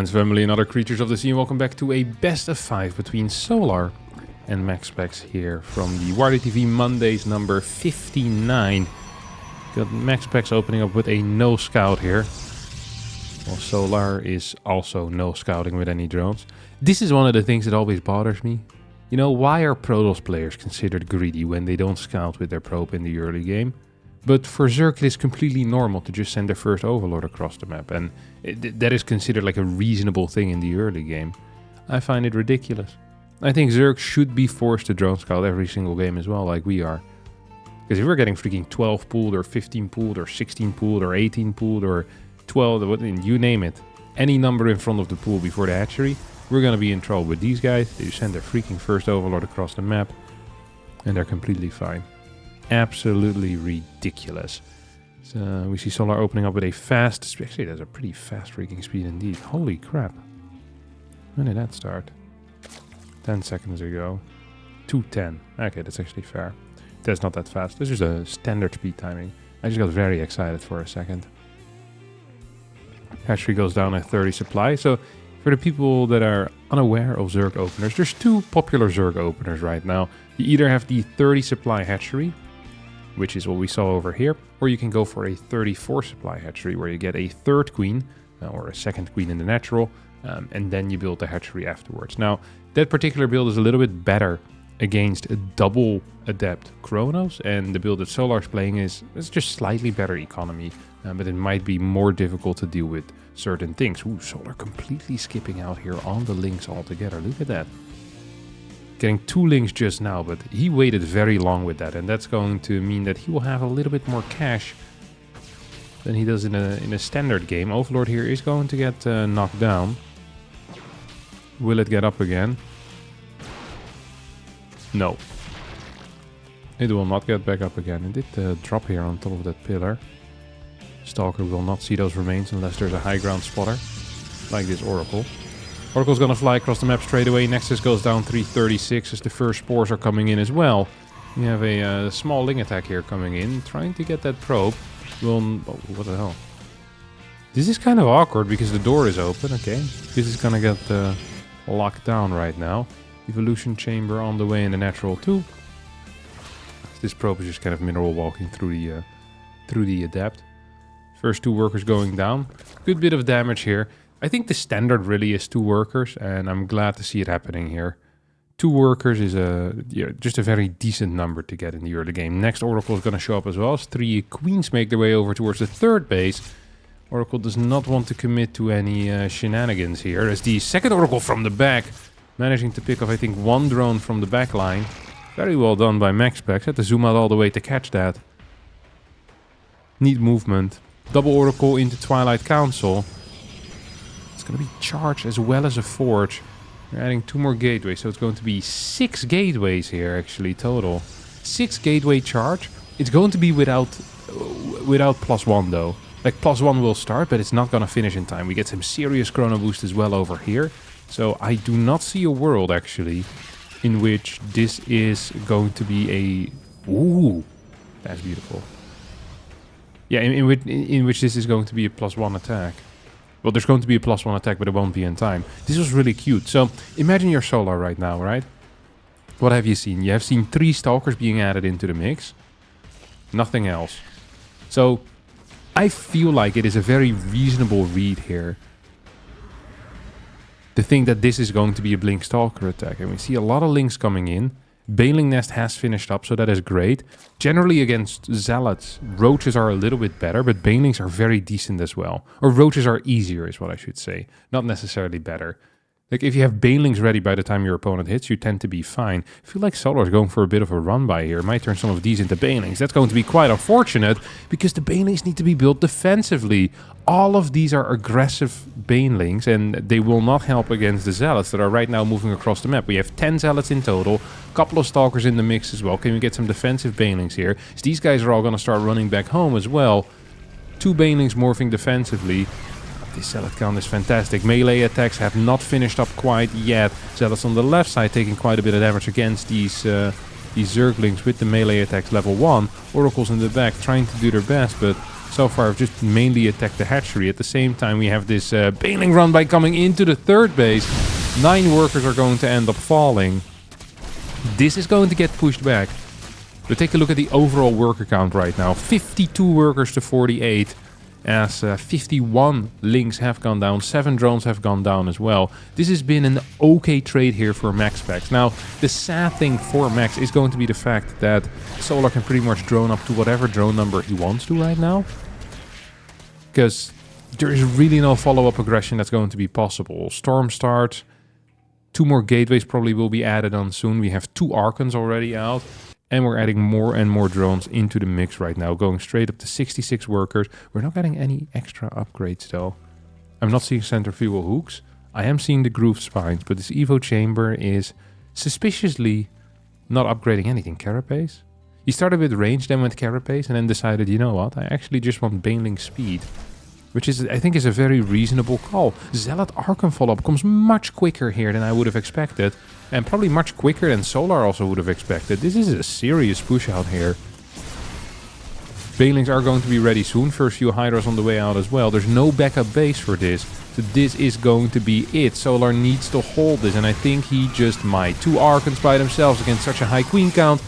friends, family and other creatures of the sea, and welcome back to a best of 5 between Solar and MaxPax here from the WardyTV Mondays number 59. Got MaxPax opening up with a no scout here, while Solar is also no scouting with any drones. This is one of the things that always bothers me. You know, why are Protoss players considered greedy when they don't scout with their probe in the early game? But for Zerg it is completely normal to just send their first overlord across the map, and that is considered like a reasonable thing in the early game. I find it ridiculous. I think Zerg should be forced to drone scout every single game as well, like we are. Because if we're getting freaking 12 pooled or 15 pooled or 16 pooled or 18 pooled or 12, you name it, any number in front of the pool before the hatchery, we're gonna be in trouble. With these guys, they send their freaking first overlord across the map and they're completely fine. Absolutely ridiculous. So we see Solar opening up with a fast, actually that's a pretty fast freaking speed indeed. Holy crap. When did that start? 10 seconds ago. 2:10. Okay, that's actually fair. That's not that fast. This is a standard speed timing. I just got very excited for a second. Hatchery goes down at 30 supply. So for the people that are unaware of Zerg openers, there's two popular Zerg openers right now. You either have the 30 supply hatchery, which is what we saw over here, or you can go for a 34 supply hatchery where you get a third queen or a second queen in the natural, and then you build the hatchery afterwards. Now, that particular build is a little bit better against a double adept Chronos, and the build that Solar's playing is just slightly better economy, but it might be more difficult to deal with certain things. Ooh, Solar completely skipping out here on the links altogether. Look at that. Getting 2 links just now, but he waited very long with that, and that's going to mean that he will have a little bit more cash than he does in a standard game. Overlord here is going to get knocked down. Will it get up again? No. It will not get back up again. It did drop here on top of that pillar. Stalker will not see those remains unless there's a high ground spotter, like this Oracle. Oracle's gonna fly across the map straight away. Nexus goes down 336 as the first spores are coming in as well. We have a small Ling attack here coming in, trying to get that probe. Oh, what the hell? This is kind of awkward because the door is open. Okay, this is gonna get locked down right now. Evolution chamber on the way in the natural too. This probe is just kind of mineral walking through the adept. First 2 workers going down. Good bit of damage here. I think the standard really is 2 workers, and I'm glad to see it happening here. 2 workers is just a very decent number to get in the early game. Next Oracle is going to show up as well as 3 queens make their way over towards the third base. Oracle does not want to commit to any shenanigans here, as the second Oracle from the back, managing to pick off I think 1 drone from the back line. Very well done by MaxPax. Had to zoom out all the way to catch that. Neat movement. Double Oracle into Twilight Council. Going to be charged as well as a forge. We're adding 2 more gateways, so it's going to be 6 gateways here actually total. 6 gateway charge. It's going to be without +1 though. Like +1 will start, but it's not going to finish in time. We get some serious chrono boost as well over here. So I do not see a world actually in which this is going to be a... Ooh, that's beautiful. Yeah, in which this is going to be a +1 attack. Well, there's going to be a +1 attack, but it won't be in time. This was really cute. So, imagine your Solar right now, right? What have you seen? You have seen 3 Stalkers being added into the mix. Nothing else. So, I feel like it is a very reasonable read here to think that this is going to be a Blink Stalker attack. And we see a lot of links coming in. Baneling Nest has finished up, so that is great. Generally against Zealots, Roaches are a little bit better, but Banelings are very decent as well. Or Roaches are easier is what I should say, not necessarily better. Like if you have Banelings ready by the time your opponent hits, you tend to be fine. I feel like Solar is going for a bit of a run by here. Might turn some of these into Banelings. That's going to be quite unfortunate because the Banelings need to be built defensively. All of these are aggressive Banelings and they will not help against the Zealots that are right now moving across the map. We have 10 Zealots in total, a couple of Stalkers in the mix as well. Can we get some defensive Banelings here? So these guys are all going to start running back home as well. 2 Banelings morphing defensively. This Zealot count is fantastic. Melee attacks have not finished up quite yet. Zealots on the left side taking quite a bit of damage against these Zerglings with the melee attacks level 1. Oracles in the back trying to do their best, but so far have just mainly attacked the hatchery. At the same time, we have this baling run by coming into the third base. 9 workers are going to end up falling. This is going to get pushed back. But take a look at the overall worker count right now. 52 workers to 48. As 51 links have gone down, 7 drones have gone down as well. This has been an okay trade here for MaxSpecs. Now, the sad thing for Max is going to be the fact that Solar can pretty much drone up to whatever drone number he wants to right now. Because there is really no follow-up aggression that's going to be possible. Storm start, 2 more gateways probably will be added on soon. We have 2 Archons already out. And we're adding more and more drones into the mix right now, going straight up to 66 workers. We're not getting any extra upgrades though. I'm not seeing centrifugal hooks. I am seeing the groove spines, but this Evo chamber is suspiciously not upgrading anything. Carapace? He started with range, then went carapace, and then decided, you know what, I actually just want baneling speed. Which is, I think, is a very reasonable call. Zealot Archon follow-up comes much quicker here than I would have expected. And probably much quicker than Solar also would have expected. This is a serious push out here. Banelings are going to be ready soon. First few Hydras on the way out as well. There's no backup base for this. So this is going to be it. Solar needs to hold this, and I think he just might. 2 Archons by themselves against such a high queen count.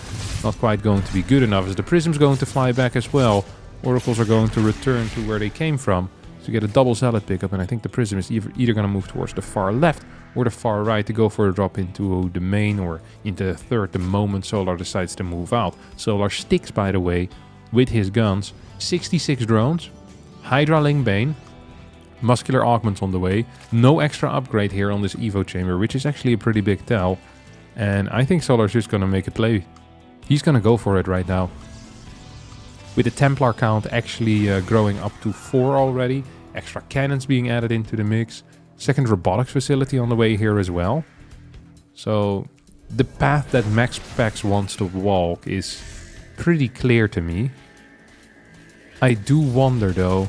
Not quite going to be good enough, as the Prism's going to fly back as well. Oracles are going to return to where they came from. So get a double Zealot pickup, and I think the Prism is either going to move towards the far left or the far right to go for a drop into the main or into the third the moment Solar decides to move out. Solar sticks, by the way, with his guns. 66 drones, Hydra Ling Bane, Muscular Augments on the way. No extra upgrade here on this Evo chamber, which is actually a pretty big tell. And I think Solar's just going to make a play. He's going to go for it right now. With the Templar count actually growing up to 4 already. Extra cannons being added into the mix. Second robotics facility on the way here as well. So the path that MaxSpecs wants to walk is pretty clear to me. I do wonder though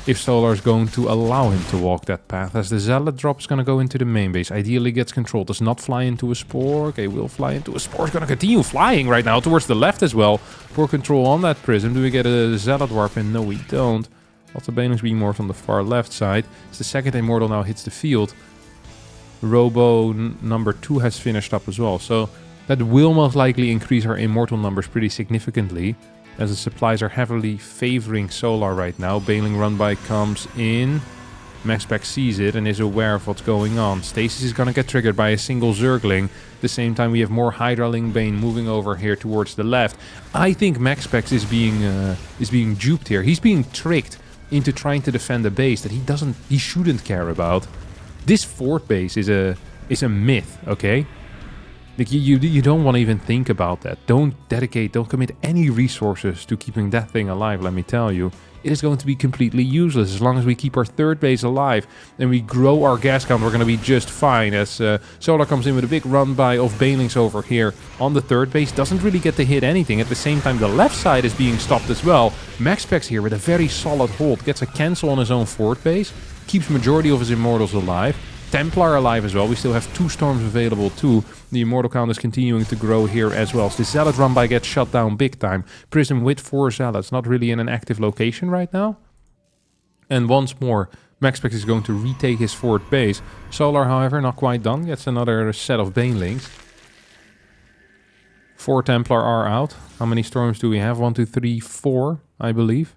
if Solar is going to allow him to walk that path, as the Zealot drop is going to go into the main base. Ideally gets control, does not fly into a Spore. Okay, will fly into a Spore. Is going to continue flying right now towards the left as well. Poor control on that Prism. Do we get a Zealot warp in? No, we don't. Lots of Banelings being morphed on the far left side. As the second Immortal now hits the field. Robo number 2 has finished up as well. So that will most likely increase our Immortal numbers pretty significantly, as the supplies are heavily favoring Solar right now. Baling run by comes in. MaxSpec sees it and is aware of what's going on. Stasis is going to get triggered by a single Zergling. At the same time, we have more Hydra Ling Bane moving over here towards the left. I think MaxSpec is being duped here. He's being tricked into trying to defend a base that he shouldn't care about. This fort base is a myth, okay? Like you don't want to even think about that. Don't commit any resources to keeping that thing alive, let me tell you. It is going to be completely useless. As long as we keep our third base alive and we grow our gas count, we're going to be just fine. As Solar comes in with a big run by of Banelings over here on the third base. Doesn't really get to hit anything. At the same time, the left side is being stopped as well. MaxSpecs here with a very solid hold. Gets a cancel on his own fort base. Keeps majority of his Immortals alive. Templar alive as well. We still have 2 Storms available too. The Immortal count is continuing to grow here as well. So the Zealot run by gets shut down big time. Prism with 4 Zealots, not really in an active location right now. And once more, MaxSpecs is going to retake his fort base. Solar, however, not quite done. Gets another set of Banelings. 4 Templar are out. How many Storms do we have? 1, 2, 3, 4, I believe.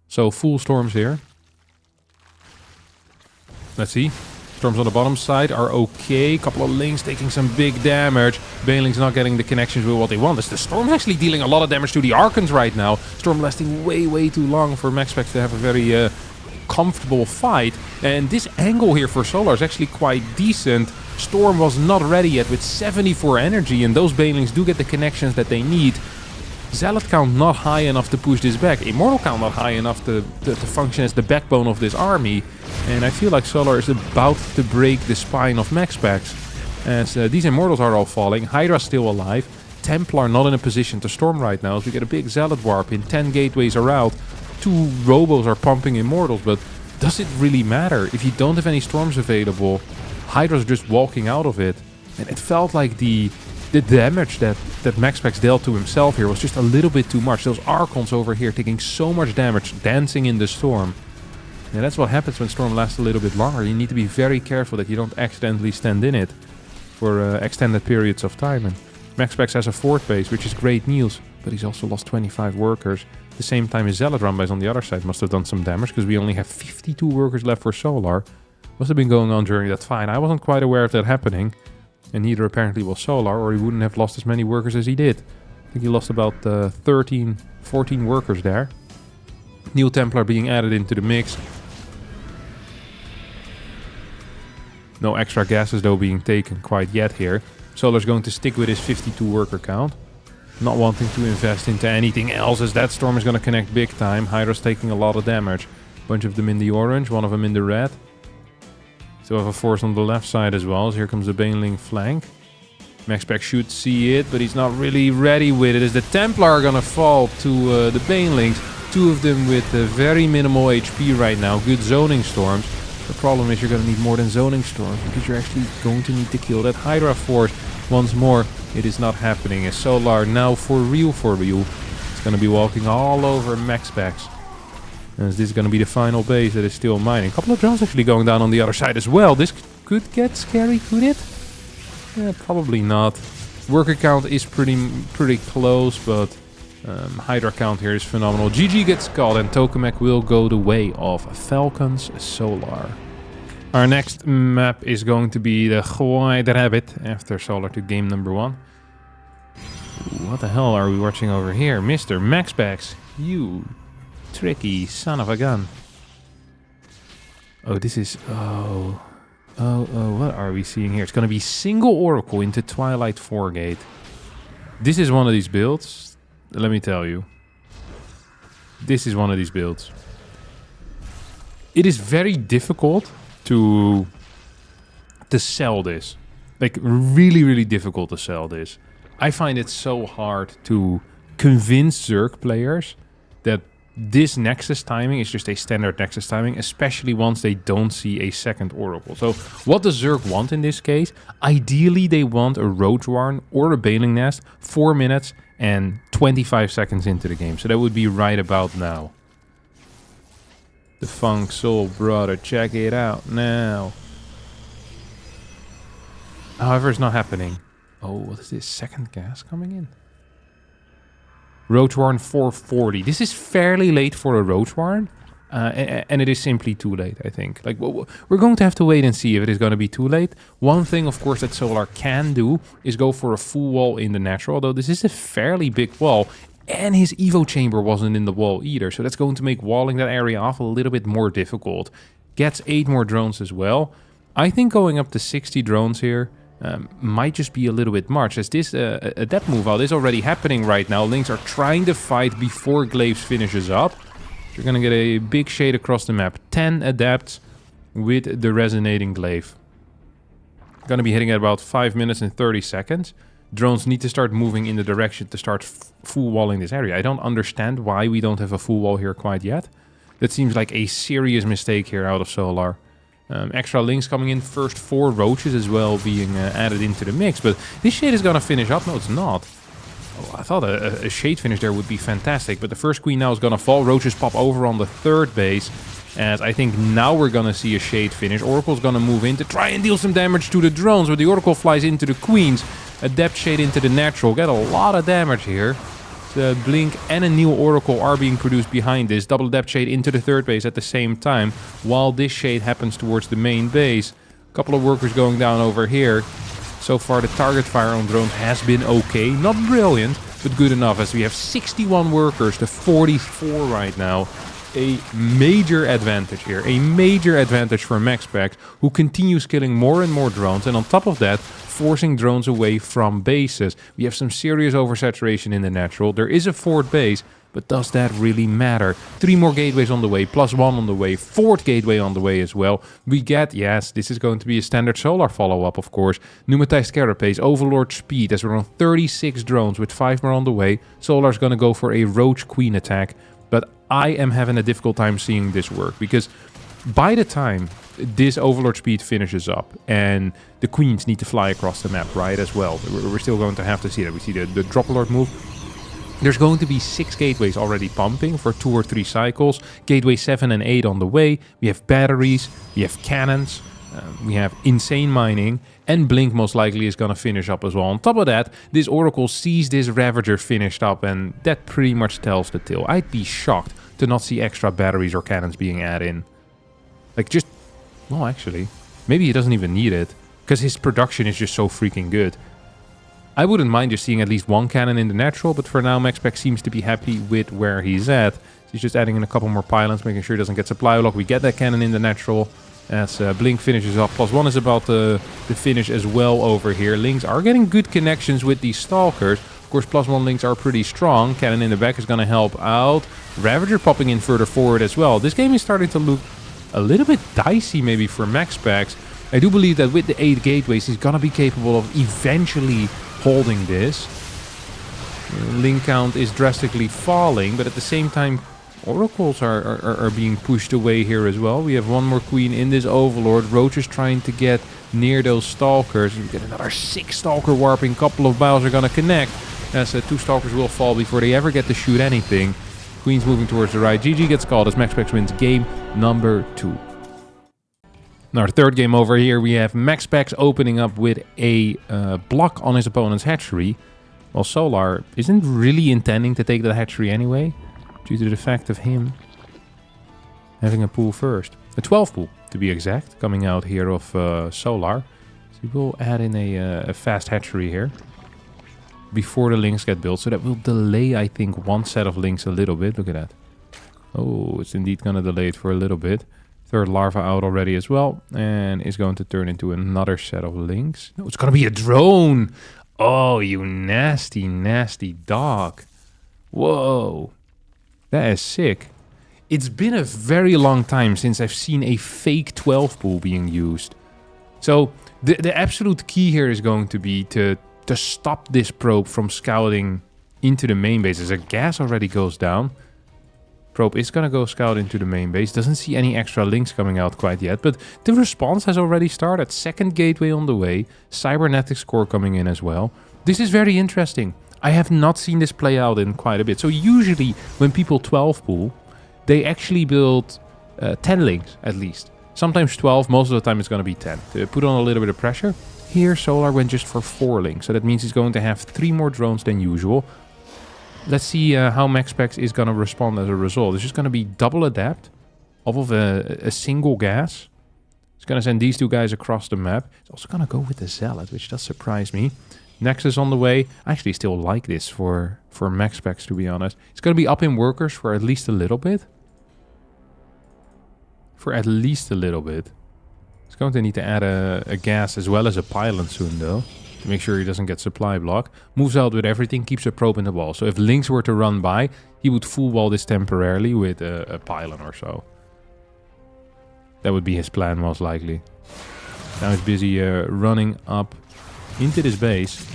So full Storms here. Let's see. Storms on the bottom side are okay. Couple of links taking some big damage. Banelings not getting the connections with what they want. The Storm actually dealing a lot of damage to the Archons right now. Storm lasting way too long for MaxSpecs to have a very comfortable fight. And this angle here for Solar is actually quite decent. Storm was not ready yet with 74 energy, and those Banelings do get the connections that they need. Zealot count not high enough to push this back. Immortal count not high enough to function as the backbone of this army. And I feel like Solar is about to break the spine of MaxSpecs, as these Immortals are all falling. Hydra's still alive. Templar not in a position to storm right now, so we get a big Zealot warp in. 10 gateways are out. 2 Robos are pumping Immortals, but does it really matter? If you don't have any Storms available, Hydra's just walking out of it. And it felt like the the damage that MaxPax dealt to himself here was just a little bit too much. Those Archons over here taking so much damage, dancing in the storm. And that's what happens when storm lasts a little bit longer. You need to be very careful that you don't accidentally stand in it for extended periods of time. And MaxPax has a fourth base, which is great news, but he's also lost 25 workers. At the same time, his Zealot Rumbase on the other side must have done some damage, because we only have 52 workers left for Solar. Must have been going on during that fight. I wasn't quite aware of that happening. And neither apparently was Solar, or he wouldn't have lost as many workers as he did. I think he lost about 13, 14 workers there. New Templar being added into the mix. No extra gases though being taken quite yet here. Solar's going to stick with his 52 worker count. Not wanting to invest into anything else, as that storm is going to connect big time. Hydra's taking a lot of damage. Bunch of them in the orange, one of them in the red. Still have a force on the left side as well, so here comes the Baneling flank. MaxPax should see it, but he's not really ready with it, as the Templar are gonna fall to the Banelings. Two of them with very minimal HP right now, good zoning storms. The problem is you're gonna need more than zoning storms, because you're actually going to need to kill that Hydra force. Once more, it is not happening, as Solar now for real it's gonna be walking all over MaxPax. As this is going to be the final base that is still mining. A couple of drones actually going down on the other side as well. This could get scary, could it? Yeah, probably not. Worker count is pretty close, but Hydra count here is phenomenal. GG gets called, and Tokamak will go the way of Falcons Solar. Our next map is going to be the White Rabbit after Solar to game number 1. What the hell are we watching over here? Mr. MaxPax, you tricky son of a gun. Oh, this is... Oh, what are we seeing here? It's going to be single Oracle into Twilight 4 Gate. This is one of these builds. Let me tell you. This is one of these builds. It is very difficult to sell this. Like, really difficult to sell this. I find it so hard to convince Zerg players that this Nexus timing is just a standard Nexus timing, especially once they don't see a second Oracle. So what does Zerg want in this case? Ideally, they want a Roach Warren or a Baneling Nest 4 minutes and 25 seconds into the game. So that would be right about now. The Funk Soul Brother, check it out now. However, it's not happening. Oh, what is this? Second gas coming in? Roach Warren 440. This is fairly late for a Roach Warren, and it is simply too late, I think. Like, we're going to have to wait and see if it is going to be too late. One thing, of course, that Solar can do is go for a full wall in the natural, although this is a fairly big wall, and his Evo chamber wasn't in the wall either, so that's going to make walling that area off a little bit more difficult. Gets 8 more drones as well. I think going up to 60 drones here might just be a little bit much, as this adept move out is already happening right now. Lynx are trying to fight before Glaives finishes up. You're gonna get a big shade across the map. 10 adepts with the resonating glaive. Gonna be hitting at about 5 minutes and 30 seconds. Drones need to start moving in the direction to start full walling this area. I don't understand why we don't have a full wall here quite yet. That seems like a serious mistake here out of Solar. Extra links coming in, first 4 roaches as well being added into the mix, but this shade is gonna finish up. No, it's not. Oh, I thought a shade finish there would be fantastic, but the first queen now is gonna fall. Roaches pop over on the 3rd base, as I think now we're gonna see a shade finish. Oracle's gonna move in to try and deal some damage to the drones, but the Oracle flies into the queens. Adept shade into the natural, get a lot of damage here. The Blink and a new Oracle are being produced behind this. Double Adept Shade into the 3rd base at the same time, while this shade happens towards the main base. A couple of workers going down over here. So far the target fire on drones has been okay. Not brilliant, but good enough, as we have 61 workers to 44 right now. A major advantage here. A major advantage for MaxPax, who continues killing more and more drones, and on top of that, forcing drones away from bases. We have some serious oversaturation in the natural. There is a 4th base, but does that really matter? 3 more gateways on the way, plus 1 on the way, 4th gateway on the way as well. We get, yes, this is going to be a standard Solar follow-up, of course. Pneumatized Carapace, Overlord Speed, as we're on 36 drones with 5 more on the way. Solar's gonna go for a Roach Queen attack, but I am having a difficult time seeing this work, because by the time this Overlord speed finishes up, and the queens need to fly across the map, right, as well. We're still going to have to see that. We see the drop alert move. There's going to be 6 gateways already pumping for 2 or 3 cycles. Gateway 7 and 8 on the way. We have batteries, we have cannons, we have insane mining, and Blink most likely is going to finish up as well. On top of that, this Oracle sees this Ravager finished up, and that pretty much tells the tale. I'd be shocked to not see extra batteries or cannons being added in. Like, just... well, actually, maybe he doesn't even need it, because his production is just so freaking good. I wouldn't mind just seeing at least 1 cannon in the natural, but for now MaxPax seems to be happy with where he's at. He's just adding in a couple more pylons, making sure he doesn't get supply lock. We get that cannon in the natural as Blink finishes up. +1 is about to finish as well over here. Lynx are getting good connections with these Stalkers. Of course, +1 Lynx are pretty strong. Cannon in the back is going to help out. Ravager popping in further forward as well. This game is starting to look a little bit dicey maybe for MaxPax. I do believe that with the 8 gateways, he's going to be capable of eventually holding this. Link count is drastically falling, but at the same time, Oracles are being pushed away here as well. We have 1 more queen in this Overlord. Roach is trying to get near those Stalkers. We get another 6 Stalker warping. Couple of bows are going to connect, as 2 Stalkers will fall before they ever get to shoot anything. Queen's moving towards the right. GG gets called as MaxPax wins game number 2. In our third game over here, we have MaxPax opening up with a block on his opponent's hatchery, while Solar isn't really intending to take that hatchery anyway, due to the fact of him having a pool first. A 12 pool, to be exact, coming out here of Solar. So he will add in a fast hatchery here before the links get built, so that will delay, I think, 1 set of links a little bit. Look at that. Oh, it's indeed going to delay it for a little bit. Third larva out already as well, and is going to turn into another set of links. No, it's going to be a drone. Oh, you nasty, nasty dog. Whoa. That is sick. It's been a very long time since I've seen a fake 12 pool being used. So the absolute key here is going to be to stop this probe from scouting into the main base. As a gas already goes down, probe is going to go scout into the main base. Doesn't see any extra links coming out quite yet, but the response has already started. 2nd gateway on the way. Cybernetics core coming in as well. This is very interesting. I have not seen this play out in quite a bit. So usually when people 12 pool, they actually build 10 links at least. Sometimes 12, most of the time it's going to be 10. To put on a little bit of pressure. Here Solar went just for 4 links. So that means he's going to have 3 more drones than usual. Let's see how MaxPax is going to respond as a result. It's just going to be double adapt off of a single gas. It's going to send these 2 guys across the map. It's also going to go with the Zealot, which does surprise me. Nexus on the way. I actually still like this for MaxPax, to be honest. It's going to be up in workers for at least a little bit. For at least a little bit. It's going to need to add a gas as well as a pylon soon, though. To make sure he doesn't get supply block. Moves out with everything, keeps a probe in the wall. So if Lynx were to run by, he would full wall this temporarily with a pylon or so. That would be his plan, most likely. Now he's busy running up into this base.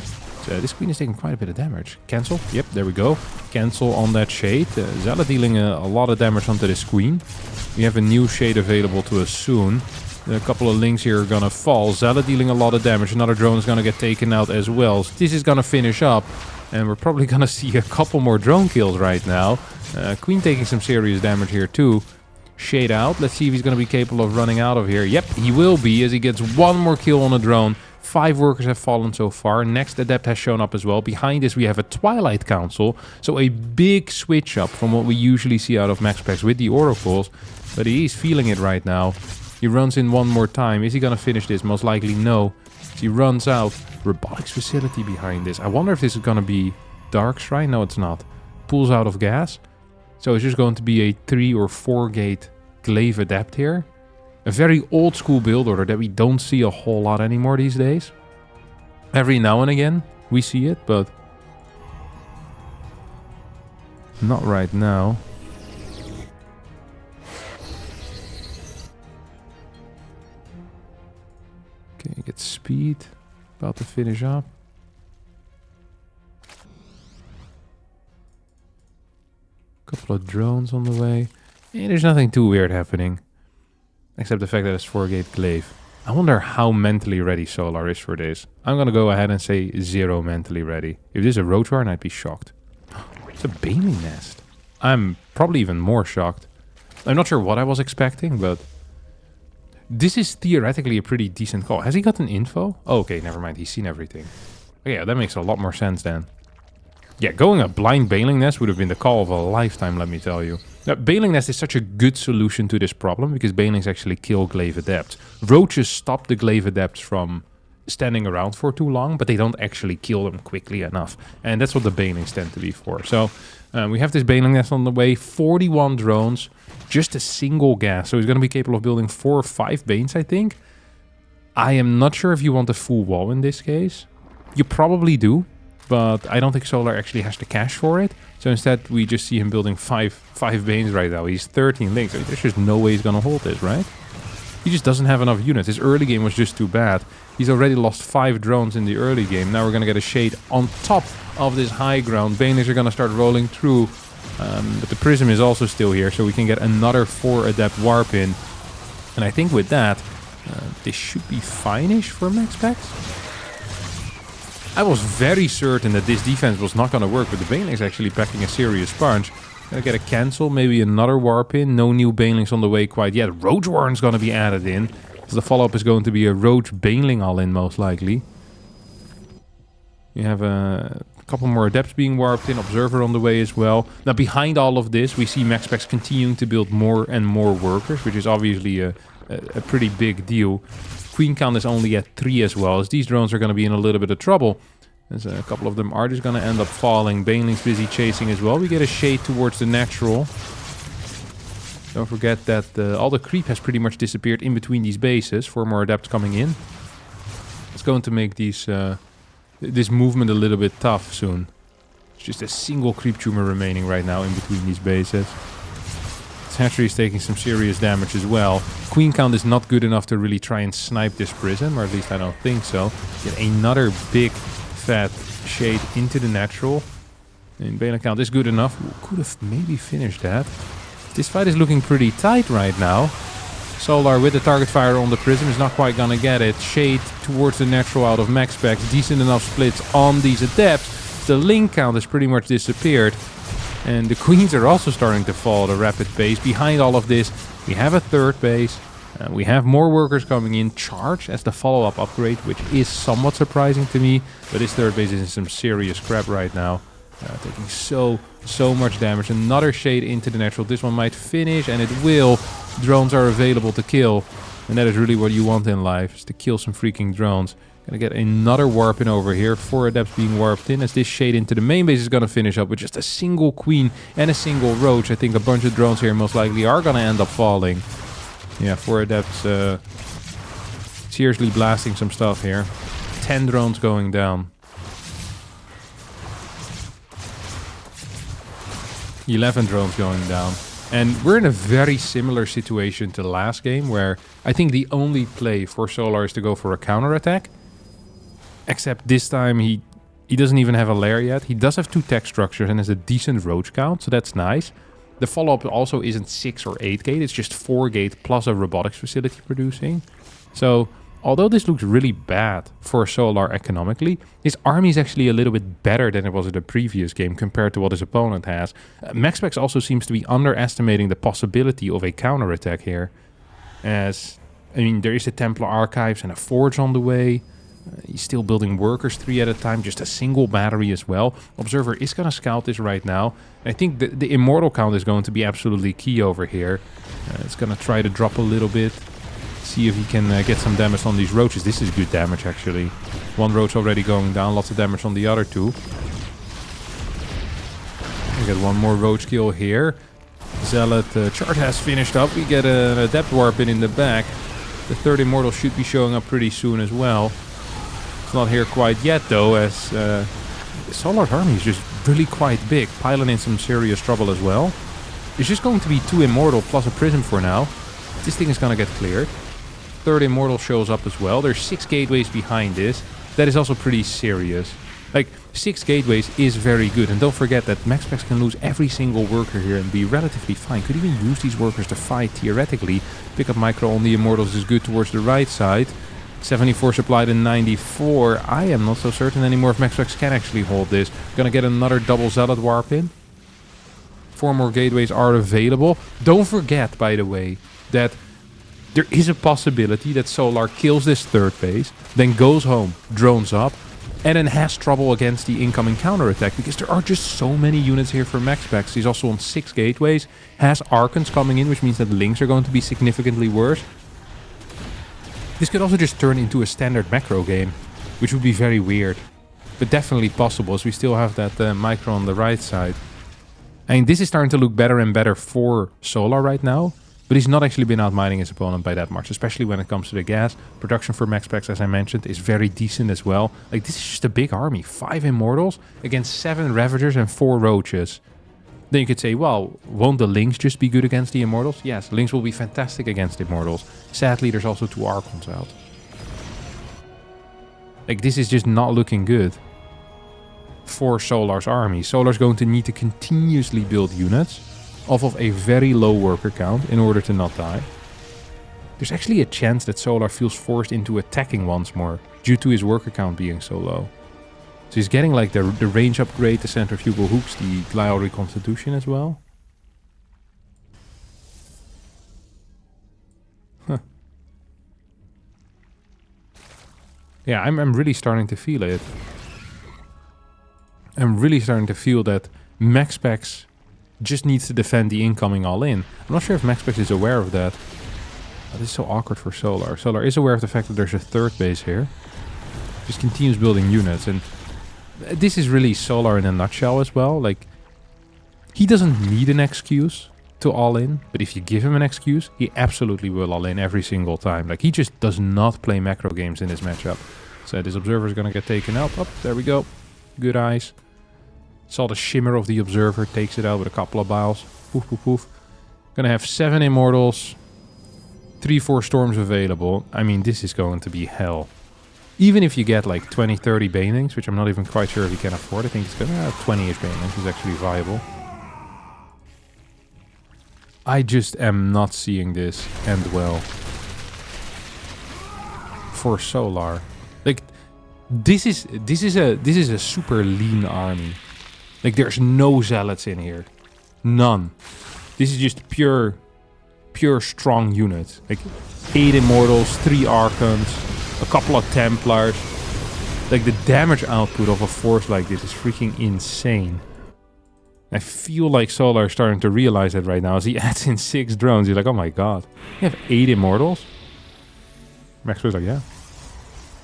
So this queen is taking quite a bit of damage. Cancel. Yep, there we go. Cancel on that shade. Zealot dealing a lot of damage onto this queen. We have a new shade available to us soon. A couple of links here are gonna fall. Zealot dealing a lot of damage. Another drone is gonna get taken out as well. So this is gonna finish up. And we're probably gonna see a couple more drone kills right now. Queen taking some serious damage here too. Shade out. Let's see if he's gonna be capable of running out of here. Yep, he will be, as he gets 1 more kill on a drone. 5 workers have fallen so far. Next adept has shown up as well. Behind this we have a Twilight Council. So a big switch up from what we usually see out of MaxPax with the Oracles. But he's feeling it right now. He runs in 1 more time. Is he going to finish this? Most likely no. He runs out. Robotics facility behind this. I wonder if this is going to be Dark Shrine. No, it's not. Pulls out of gas. So it's just going to be a 3 or 4 gate glaive adept here. A very old school build order that we don't see a whole lot anymore these days. Every now and again we see it, but not right now. Okay, get speed. About to finish up. Couple of drones on the way. And there's nothing too weird happening. Except the fact that it's 4-gate glaive. I wonder how mentally ready Solar is for this. I'm gonna go ahead and say 0 mentally ready. If this is a Roach Warren, I'd be shocked. It's a Baneling Nest. I'm probably even more shocked. I'm not sure what I was expecting, but... this is theoretically a pretty decent call. Has he gotten info? Oh, okay, never mind. He's seen everything. Okay, yeah, that makes a lot more sense then. Yeah, going a blind Baneling Nest would have been the call of a lifetime, let me tell you. Now, Baneling Nest is such a good solution to this problem because Banelings actually kill Glaive Adepts. Roaches stop the Glaive Adepts from standing around for too long, but they don't actually kill them quickly enough. And that's what the Banelings tend to be for. So we have this Baneling Nest on the way, 41 drones, just a single gas. So he's going to be capable of building 4 or 5 Banes, I think. I am not sure if you want a full wall in this case. You probably do, but I don't think Solar actually has the cash for it. So instead, we just see him building 5 Banes right now. He's 13 links. I mean, there's just no way he's going to hold this, right? He just doesn't have enough units. His early game was just too bad. He's already lost 5 drones in the early game. Now we're going to get a Shade on top of this high ground. Banelings are going to start rolling through. But the Prism is also still here, so we can get another 4 Adept Warp in. And I think with that, this should be fine-ish for max packs. I was very certain that this defense was not going to work, but the Banelings actually packing a serious punch. Gonna get a cancel, maybe another warp in. No new Banelings on the way quite yet. Roach Warren's gonna be added in. So the follow-up is going to be a Roach Baneling all-in, most likely. We have a couple more Adepts being warped in. Observer on the way as well. Now, behind all of this, we see Max Packs continuing to build more and more workers, which is obviously a pretty big deal. Queen count is only at 3 as well, as these drones are going to be in a little bit of trouble. As a couple of them are just going to end up falling. Baneling's busy chasing as well. We get a Shade towards the natural. Don't forget that all the creep has pretty much disappeared in between these bases. 4 more Adepts coming in. It's going to make these this movement a little bit tough soon. It's just a single creep tumor remaining right now in between these bases. Hatchery is taking some serious damage as well. Queen count is not good enough to really try and snipe this Prism, or at least I don't think so. Get another big fat Shade into the natural. And Baneling count is good enough. Could have maybe finished that. This fight is looking pretty tight right now. Solar with the target fire on the Prism is not quite gonna get it. Shade towards the natural out of max packs. Decent enough splits on these Adepts. The link count has pretty much disappeared. And the Queens are also starting to fall at a rapid pace. Behind all of this, we have a 3rd base. We have more workers coming in. Charge as the follow-up upgrade, which is somewhat surprising to me. But this 3rd base is in some serious crap right now. Taking so much damage. Another Shade into the natural. This one might finish, and it will. Drones are available to kill. And that is really what you want in life, is to kill some freaking drones. Gonna get another warp in over here. 4 Adepts being warped in, as this Shade into the main base is gonna finish up with just a single Queen and a single Roach. I think a bunch of drones here most likely are gonna end up falling. Yeah, 4 Adepts seriously blasting some stuff here. 10 drones going down. 11 drones going down. And we're in a very similar situation to the last game, where I think the only play for Solar is to go for a counterattack. Except this time he doesn't even have a lair yet. He does have 2 tech structures and has a decent Roach count, so that's nice. The follow-up also isn't 6 or 8 gate, it's just 4 gate plus a robotics facility producing. So, although this looks really bad for Solar economically, his army is actually a little bit better than it was in the previous game compared to what his opponent has. MaxPax also seems to be underestimating the possibility of a counterattack here. As, I mean, there is a Templar Archives and a Forge on the way. He's still building workers 3 at a time, just a single battery as well. Observer is going to scout this right now. I think the Immortal count is going to be absolutely key over here. It's going to try to drop a little bit. See if he can get some damage on these Roaches. This is good damage, actually. 1 Roach already going down, lots of damage on the other 2. We get 1 more Roach kill here. Zealot chart has finished up. We get an Adept Warp in the back. The 3rd Immortal should be showing up pretty soon as well. It's not here quite yet, though, as Solar's army is just really quite big. Piling in some serious trouble as well. It's just going to be 2 Immortal plus a Prism for now. This thing is going to get cleared. 3rd Immortal shows up as well. There's 6 gateways behind this. That is also pretty serious. Like, 6 gateways is very good. And don't forget that MaxPax can lose every single worker here and be relatively fine. Could even use these workers to fight, theoretically. Pick up micro on the Immortals is good towards the right side. 74 supplied in 94. I am not so certain anymore if MaxPax can actually hold this. Gonna get another double Zealot warp in. 4 more gateways are available. Don't forget, by the way, that there is a possibility that Solar kills this third base, then goes home, drones up, and then has trouble against the incoming counterattack, because there are just so many units here for MaxPax. He's also on 6 gateways, has Archons coming in, which means that links are going to be significantly worse. This could also just turn into a standard macro game, which would be very weird, but definitely possible, as we still have that micro on the right side. I mean, this is starting to look better and better for Solar right now, but he's not actually been outmining his opponent by that much, especially when it comes to the gas. Production for MaxPax, as I mentioned, is very decent as well. Like, this is just a big army. 5 Immortals against 7 Ravagers and 4 Roaches. Then you could say, well, won't the Lynx just be good against the Immortals? Yes, Lynx will be fantastic against Immortals. Sadly, there's also 2 Archons out. Like, this is just not looking good for Solar's army. Solar's going to need to continuously build units off of a very low worker count in order to not die. There's actually a chance that Solar feels forced into attacking once more due to his worker count being so low. So he's getting like the range upgrade, the centrifugal hooks, the glial reconstitution as well. Huh. Yeah, I'm really starting to feel it. I'm really starting to feel that MaxPax just needs to defend the incoming all-in. I'm not sure if MaxPax is aware of that. Oh, this is so awkward for Solar. Solar is aware of the fact that there's a third base here. Just continues building units, and this is really Solar in a nutshell as well. Like, he doesn't need an excuse to all-in, but if you give him an excuse, he absolutely will all-in every single time. Like, he just does not play macro games in this matchup. So this Observer is gonna get taken out. Oh, there we go. Good eyes. Saw the shimmer of the Observer, takes it out with a couple of biles. Poof, poof, poof. Gonna have 7 Immortals, 3-4 Storms available. I mean, this is going to be hell. Even if you get like 20-30 Banelings, which I'm not even quite sure if you can afford. I think it's gonna have 20-ish Banelings is actually viable. I just am not seeing this end well for Solar. Like, this is a super lean army. Like, there's no Zealots in here. None. This is just pure strong units. Like, 8 Immortals, 3 Archons, a couple of Templars. Like, the damage output of a force like this is freaking insane. I feel like Solar is starting to realize that right now. As he adds in 6 drones, you're like, oh my god. You have 8 Immortals? Max was like, yeah.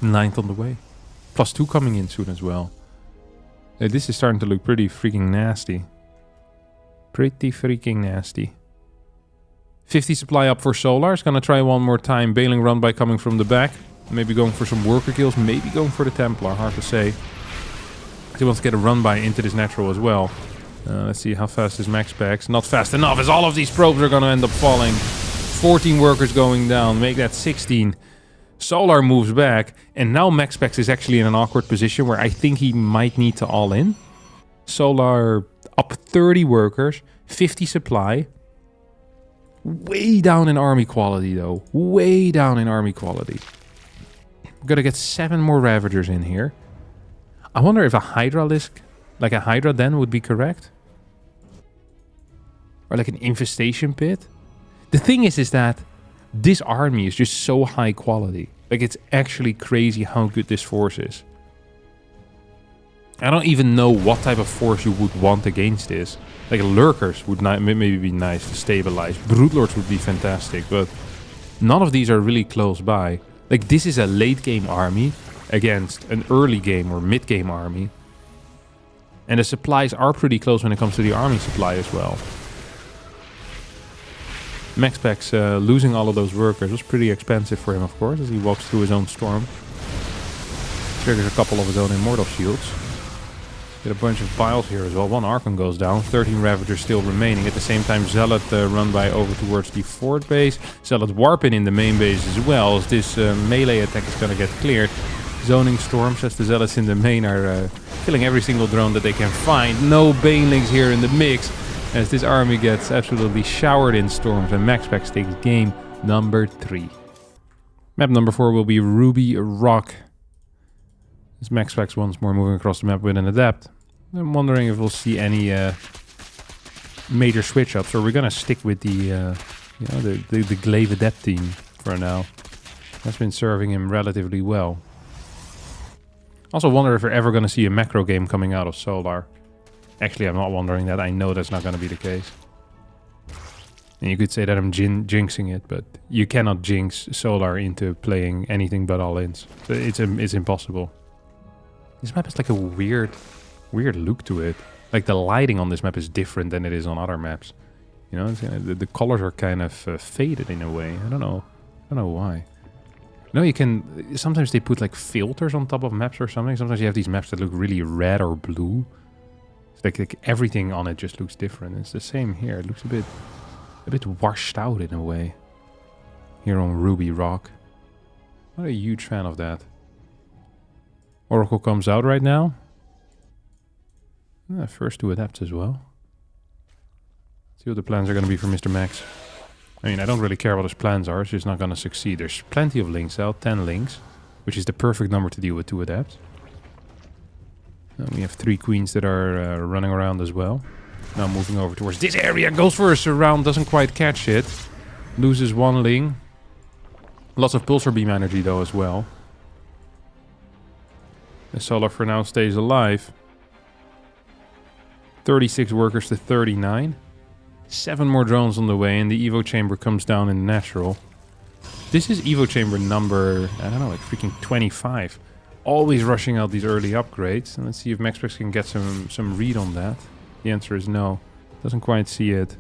9th on the way. +2 coming in soon as well. This is starting to look pretty freaking nasty. Pretty freaking nasty. 50 supply up for Solar. Is gonna try one more time. Bailing run by coming from the back. Maybe going for some worker kills. Maybe going for the Templar. Hard to say. He wants to get a run by into this natural as well. Let's see how fast is MaxPax. Not fast enough, as all of these probes are gonna end up falling. 14 workers going down. Make that 16. Solar moves back, and now MaxPax is actually in an awkward position where I think he might need to all-in. Solar up 30 workers, 50 supply. Way down in army quality, though. Way down in army quality. We're gonna get 7 more Ravagers in here. I wonder if a Hydralisk, like a Hydra den, would be correct. Or like an Infestation Pit. The thing is that this army is just so high quality. Like, it's actually crazy how good this force is. I don't even know what type of force you would want against this. Like, Lurkers would maybe be nice to stabilize. Broodlords would be fantastic, but none of these are really close by. Like, this is a late game army against an early game or mid game army. And the supplies are pretty close when it comes to the army supply as well. MaxPax losing all of those workers was pretty expensive for him, of course, as he walks through his own storm. Triggers a couple of his own Immortal shields. Get a bunch of piles here as well. 1 Archon goes down, 13 Ravagers still remaining. At the same time, Zealot run by over towards the fourth base. Zealot warping in the main base as well, as this melee attack is going to get cleared. Zoning storms, as the zealots in the main are killing every single drone that they can find. No banelings here in the mix, as this army gets absolutely showered in storms, and MaxPax takes game number 3. Map number 4 will be Ruby Rock. As MaxPax once more moving across the map with an adept. I'm wondering if we'll see any major switch-ups, or we're gonna stick with the Glaive adept team for now. That's been serving him relatively well. Also wonder if we're ever gonna see a macro game coming out of Solar. Actually, I'm not wondering that. I know that's not gonna be the case. And you could say that I'm jinxing it, but you cannot jinx Solar into playing anything but all-ins. So it's impossible. This map has like a weird look to it. Like the lighting on this map is different than it is on other maps. You know, the colors are kind of faded in a way. I don't know why. You know, you can... Sometimes they put like filters on top of maps or something. Sometimes you have these maps that look really red or blue. It's like everything on it just looks different. It's the same here. It looks a bit washed out in a way. Here on Ruby Rock. I'm not a huge fan of that. Oracle comes out right now. First 2 adapts as well. See what the plans are going to be for Mr. Max. I mean, I don't really care what his plans are. It's just not going to succeed. There's plenty of links out. 10 links. Which is the perfect number to deal with 2 adapts. And we have 3 queens that are running around as well. Now moving over towards this area. Goes for a surround. Doesn't quite catch it. Loses 1 ling. Lots of pulsar beam energy though as well. The Solar for now stays alive. 36 workers to 39. 7 more drones on the way, and the Evo chamber comes down in natural. This is Evo chamber number, I don't know, like freaking 25. Always rushing out these early upgrades. And let's see if MaxPax can get some read on that. The answer is no. Doesn't quite see it.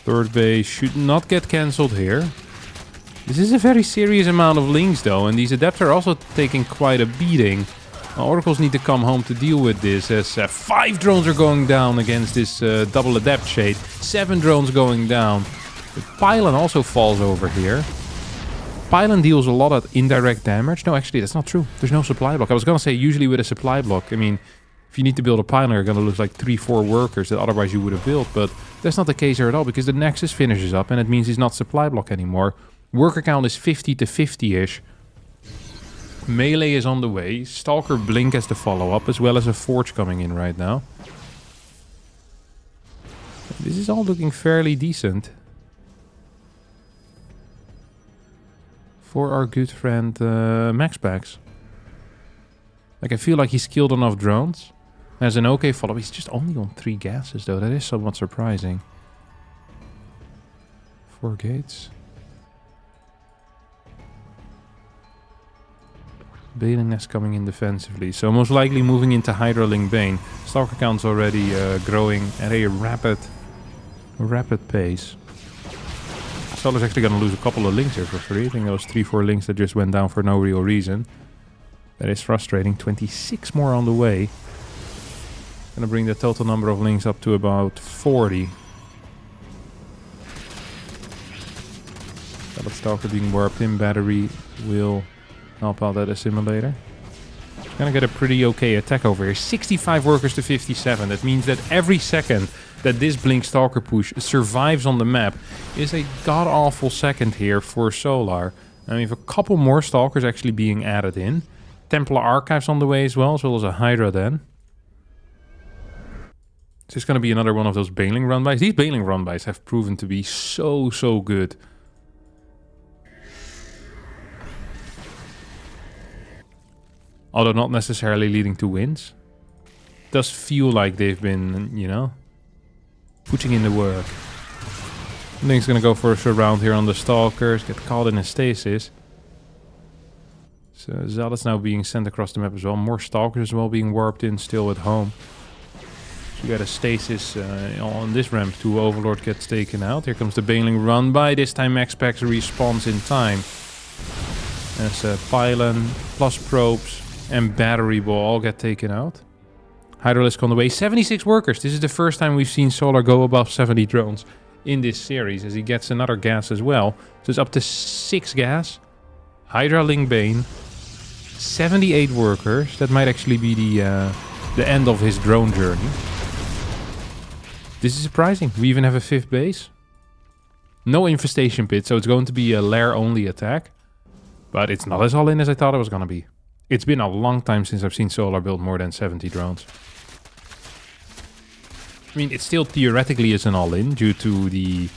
Third base should not get cancelled here. This is a very serious amount of links though, and these adepts are also taking quite a beating. Oracles need to come home to deal with this, as 5 drones are going down against this double adept shade. 7 drones going down. The pylon also falls over here. Pylon deals a lot of indirect damage. No, actually that's not true. There's no supply block. I was gonna say usually with a supply block, I mean, if you need to build a pylon, you're gonna lose like 3-4 workers that otherwise you would have built, but that's not the case here at all, because the Nexus finishes up and it means he's not supply block anymore. Worker count is 50 to 50-ish. Melee is on the way. Stalker Blink has to follow up, as well as a Forge coming in right now. This is all looking fairly decent. For our good friend MaxPax. Like, I feel like he's killed enough drones. Has an okay follow. He's just only on 3 gases, though. That is somewhat surprising. 4 gates. Bailing Nest coming in defensively, so most likely moving into Hydra Link Bane. Stalker count's already growing at a rapid pace. Solar's actually gonna lose a couple of links here for free. I think those 3-4 links that just went down for no real reason. That is frustrating. 26 more on the way. Gonna bring the total number of links up to about 40. That Stalker being warped in. Battery will help out that assimilator. It's gonna get a pretty okay attack over here. 65 workers to 57. That means that every second that this Blink Stalker push survives on the map is a god-awful second here for Solar. And we have a couple more Stalkers actually being added in. Templar Archives on the way as well as a Hydra then. It's just gonna be another one of those Bailing run-bys. These Bailing run-bys have proven to be so good. Although not necessarily leading to wins. It does feel like they've been, you know, putting in the work. Link's gonna go for a surround here on the Stalkers, get caught in a stasis. So Zealot's now being sent across the map as well. More Stalkers as well being warped in still at home. So we got a stasis on this ramp. 2 Overlord gets taken out. Here comes the Bailing run by. This time MaxPax respawns in time. As Pylon plus probes and battery will all get taken out. Hydralisk on the way. 76 workers. This is the first time we've seen Solar go above 70 drones in this series as he gets another gas as well. So it's up to 6 gas. Hydra Ling Bane. 78 workers. That might actually be the end of his drone journey. This is surprising. We even have a 5th base. No infestation pit, so it's going to be a lair-only attack. But it's not as all-in as I thought it was going to be. It's been a long time since I've seen Solar build more than 70 drones. I mean, it still theoretically is an all-in due to the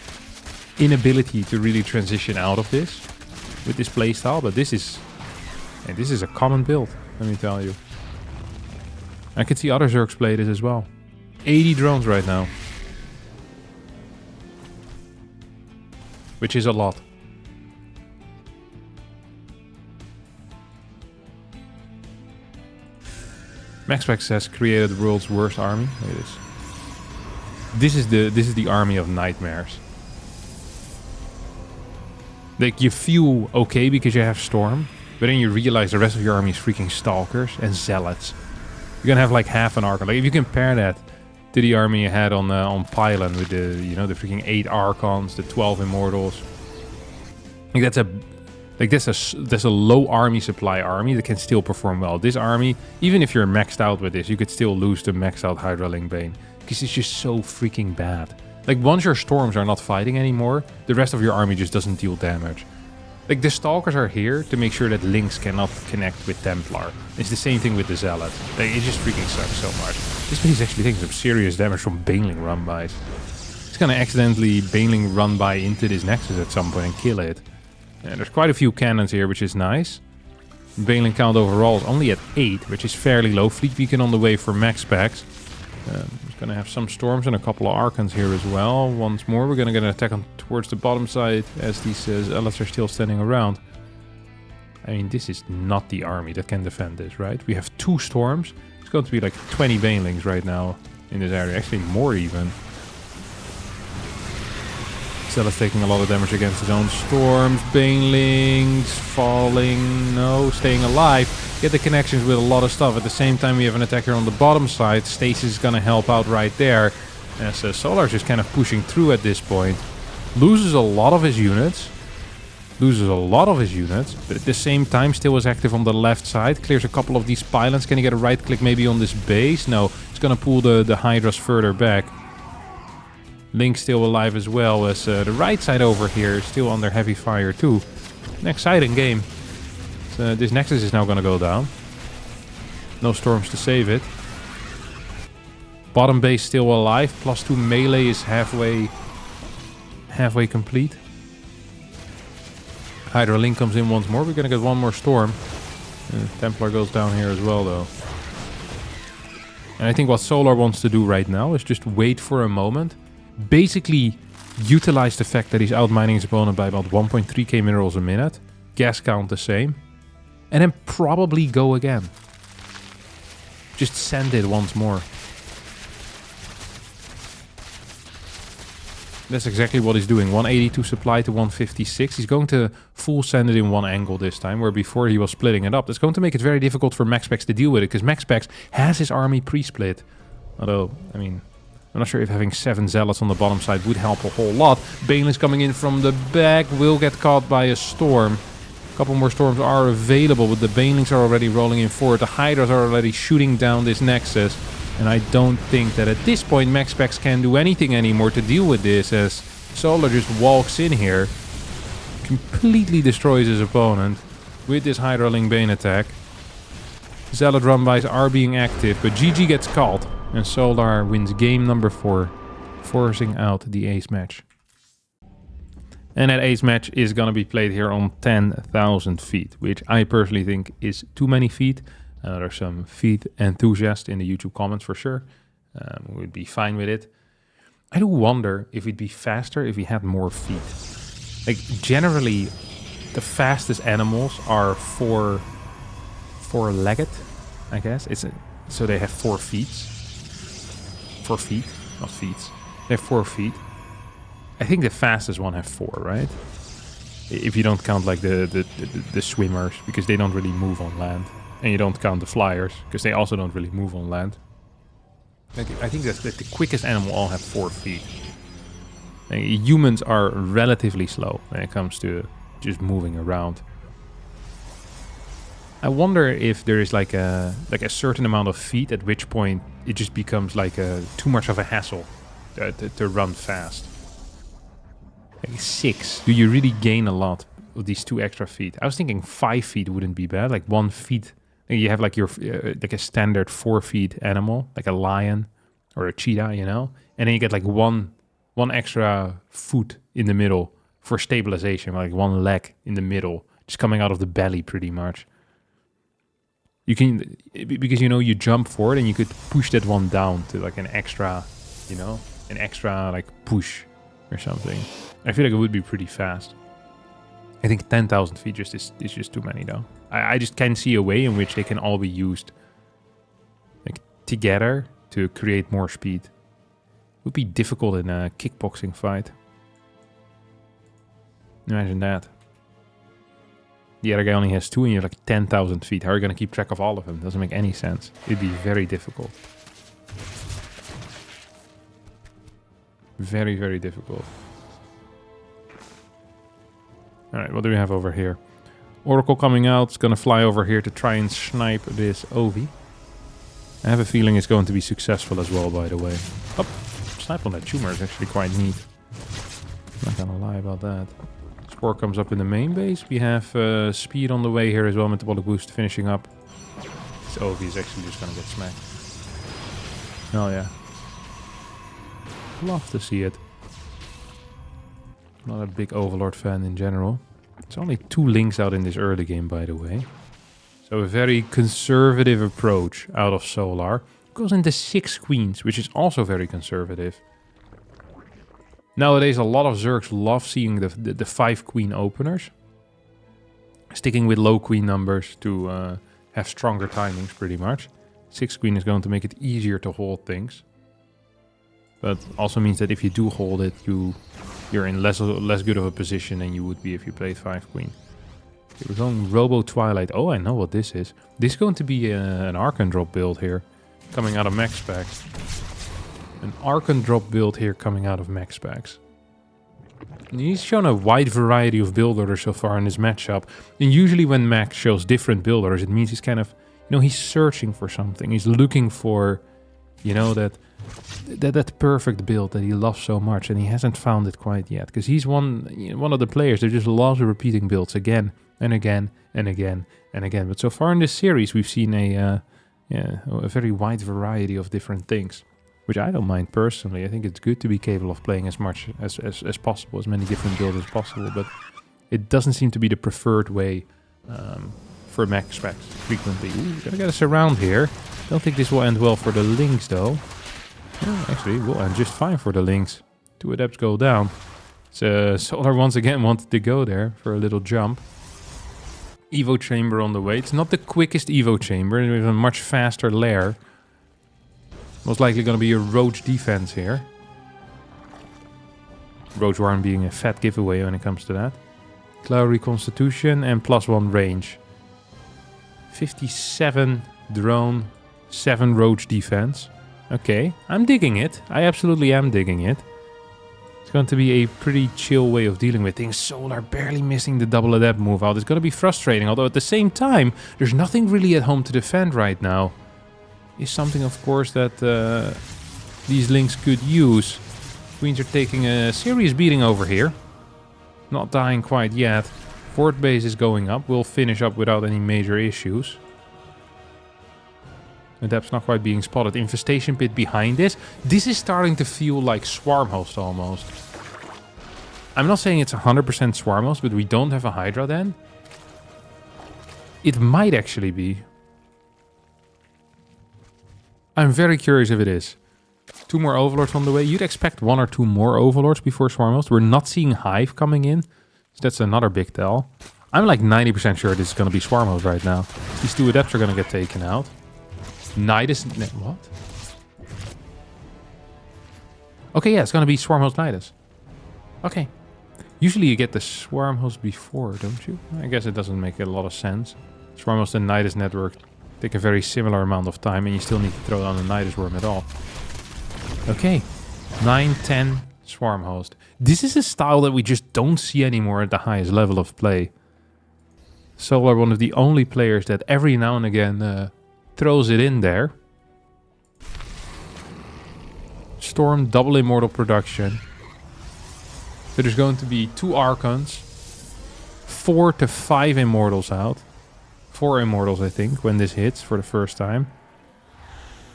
inability to really transition out of this with this playstyle, but this is a common build, let me tell you. I can see other Zergs play this as well. 80 drones right now. Which is a lot. MaxPax has created the world's worst army. Look at this. This is the army of nightmares. Like, you feel okay because you have Storm, but then you realize the rest of your army is freaking Stalkers and Zealots. You're gonna have like half an Archon. Like, if you compare that to the army you had on Pylon with the, you know, the freaking 8 Archons, the 12 Immortals. Like, that's a low army supply army that can still perform well. This army, even if you're maxed out with this, you could still lose to maxed out Hydra Ling Bane. Because it's just so freaking bad. Like, once your Storms are not fighting anymore, the rest of your army just doesn't deal damage. Like, the Stalkers are here to make sure that Lynx cannot connect with Templar. It's the same thing with the Zealot. Like, it just freaking sucks so much. This base is actually taking some serious damage from Baneling run-bys. It's gonna accidentally Baneling run-by into this Nexus at some point and kill it. And there's quite a few cannons here, which is nice. Baneling count overall is only at 8, which is fairly low. Fleet Beacon on the way for max packs. We're gonna have some Storms and a couple of Archons here as well. Once more, we're gonna get an attack on towards the bottom side as these Zealots are still standing around. I mean, this is not the army that can defend this, right? We have 2 Storms. It's going to be like 20 Banelings right now in this area. Actually, more even. Zealot's taking a lot of damage against his own Storms. Banelings falling. No, staying alive. Get the connections with a lot of stuff. At the same time, we have an attacker on the bottom side. Stasis is going to help out right there. As Solar's just kind of pushing through at this point. Loses a lot of his units. But at the same time still is active on the left side. Clears a couple of these pylons. Can he get a right click maybe on this base? No, it's going to pull the Hydras further back. Link's still alive as well, as the right side over here is still under heavy fire too. An exciting game. So, this Nexus is now going to go down. No Storms to save it. Bottom base still alive. +2 melee is halfway complete. Hydra Link comes in once more. We're going to get one more Storm. Templar goes down here as well though. And I think what Solar wants to do right now is just wait for a moment. Basically utilize the fact that he's outmining his opponent by about 1.3k minerals a minute. Gas count the same. And then probably go again. Just send it once more. That's exactly what he's doing. 182 supply to 156. He's going to full send it in one angle this time, where before he was splitting it up. That's going to make it very difficult for MaxPax to deal with it, because MaxPax has his army pre-split. Although, I mean, I'm not sure if having 7 Zealots on the bottom side would help a whole lot. Baneling's coming in from the back, will get caught by a Storm. A couple more Storms are available, but the Banelings are already rolling in forward. The Hydras are already shooting down this Nexus. And I don't think that at this point MaxPax can do anything anymore to deal with this, as Solar just walks in here, completely destroys his opponent with this Hydra Ling Bane attack. Zealot run-bys are being active, but GG gets called, and Solar wins game number 4, forcing out the ace match. And that ace match is going to be played here on 10,000 feet, which I personally think is too many feet. There's some feet enthusiasts in the YouTube comments for sure. We'd be fine with it. I do wonder if it'd be faster if we had more feet. Like, generally, the fastest animals are four-legged, I guess. So they have 4 feet. 4 feet, not feet. They have 4 feet. I think the fastest one have 4, right? If you don't count like the swimmers, because they don't really move on land. And you don't count the flyers, because they also don't really move on land. Like, I think that's the quickest animal all have 4 feet. Humans are relatively slow when it comes to just moving around. I wonder if there is like a certain amount of feet at which point it just becomes like too much of a hassle to run fast. Like 6. Do you really gain a lot with these 2 extra feet? I was thinking 5 feet wouldn't be bad. Like 1 feet. You have like your like a standard 4 feet animal, like a lion or a cheetah, you know, and then you get like one extra foot in the middle for stabilization, like 1 leg in the middle, just coming out of the belly, pretty much. You can, because you know you jump forward and you could push that one down to like an extra, you know, an extra like push or something. I feel like it would be pretty fast. I think 10,000 feet just is just too many though. I just can't see a way in which they can all be used like together to create more speed. It would be difficult in a kickboxing fight. Imagine that. The other guy only has 2 and you have like 10,000 feet. How are you going to keep track of all of them? Doesn't make any sense. It'd be very difficult. Very, very difficult. Alright, what do we have over here? Oracle coming out. It's going to fly over here to try and snipe this Ovi. I have a feeling it's going to be successful as well, by the way. Oh, snipe on that tumor is actually quite neat. I'm not going to lie about that. Spore comes up in the main base. We have speed on the way here as well. Metabolic boost finishing up. This Ovi is actually just going to get smacked. Oh yeah. Love to see it. Not a big Overlord fan in general. It's only 2 links out in this early game, by the way. So a very conservative approach out of Solar. Goes into 6 queens, which is also very conservative. Nowadays, a lot of Zergs love seeing the 5 queen openers. Sticking with low queen numbers to have stronger timings, pretty much. 6 queen is going to make it easier to hold things. But also means that if you do hold it, you're in less good of a position than you would be if you played 5 queen. Okay, we're going Robo Twilight. Oh, I know what this is. This is going to be an Archon drop build here, coming out of max specs. An Archon drop build here coming out of max specs. And he's shown a wide variety of build orders so far in this matchup. And usually when Max shows different build orders, it means he's kind of, you know, he's searching for something. He's looking for, you know, that perfect build that he loves so much, and he hasn't found it quite yet. Because he's one of the players that just loves repeating builds again and again and again and again. But so far in this series, we've seen a very wide variety of different things, which I don't mind personally. I think it's good to be capable of playing as much as possible, as many different builds as possible. But it doesn't seem to be the preferred way for max specs frequently. Ooh, gonna get us around here. Don't think this will end well for the Lynx though. Actually, we'll end just fine for the Lynx. 2 adepts go down. So Solar once again wanted to go there for a little jump. Evo chamber on the way. It's not the quickest Evo chamber. We have a much faster lair. Most likely going to be a Roach defense here. Roach Warren being a fat giveaway when it comes to that. Cloud Reconstitution and +1 range. 57 drone, 7 Roach defense. Okay, I'm digging it. I absolutely am digging it. It's going to be a pretty chill way of dealing with things. Solar barely missing the double adept move out. It's going to be frustrating, although at the same time, there's nothing really at home to defend right now. Is something, of course, that these Lynx could use. Queens are taking a serious beating over here. Not dying quite yet. Fort base is going up. We'll finish up without any major issues. Adept's not quite being spotted. Infestation pit behind this. This is starting to feel like Swarm Host almost. I'm not saying it's 100% Swarm Host, but we don't have a Hydra then. It might actually be. I'm very curious if it is. 2 more Overlords on the way. You'd expect 1 or 2 more Overlords before Swarm Host. We're not seeing Hive coming in. So that's another big tell. I'm like 90% sure this is going to be Swarm Host right now. These 2 Adepts are going to get taken out. Nidus... What? Okay, yeah, it's going to be Swarm Host Nidus. Okay. Usually you get the Swarm Host before, don't you? I guess it doesn't make a lot of sense. Swarm Host and Nidus network take a very similar amount of time, and you still need to throw down a Nidus Worm at all. Okay. 9, 10, Swarm host. This is a style that we just don't see anymore at the highest level of play. Solar, one of the only players that every now and again throws it in there. Storm, double immortal production. So there's going to be 2 Archons, 4 to 5 immortals out. 4 immortals, I think, when this hits for the first time.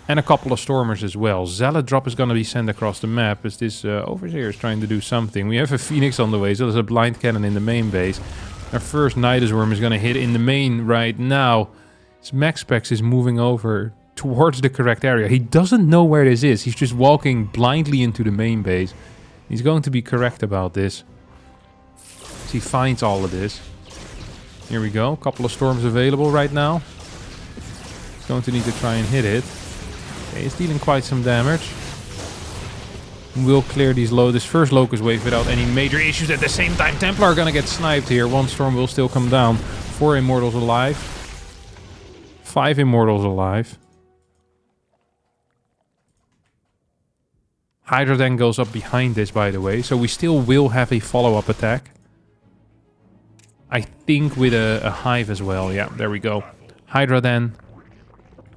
And a couple of Stormers as well. Zealot drop is going to be sent across the map as this Overseer is trying to do something. We have a Phoenix on the way, so there's a blind cannon in the main base. Our first Nidus Worm is going to hit in the main right now. This MaxSpecs is moving over towards the correct area. He doesn't know where this is. He's just walking blindly into the main base. He's going to be correct about this. So he finds all of this. Here we go. A couple of Storms available right now. He's going to need to try and hit it. Okay, he's dealing quite some damage. We'll clear this first Locust Wave without any major issues. At the same time, Templar are going to get sniped here. 1 Storm will still come down. 4 Immortals alive. 5 Immortals alive. Hydra then goes up behind this, by the way. So we still will have a follow-up attack. I think with a Hive as well. Yeah, there we go. Hydra then.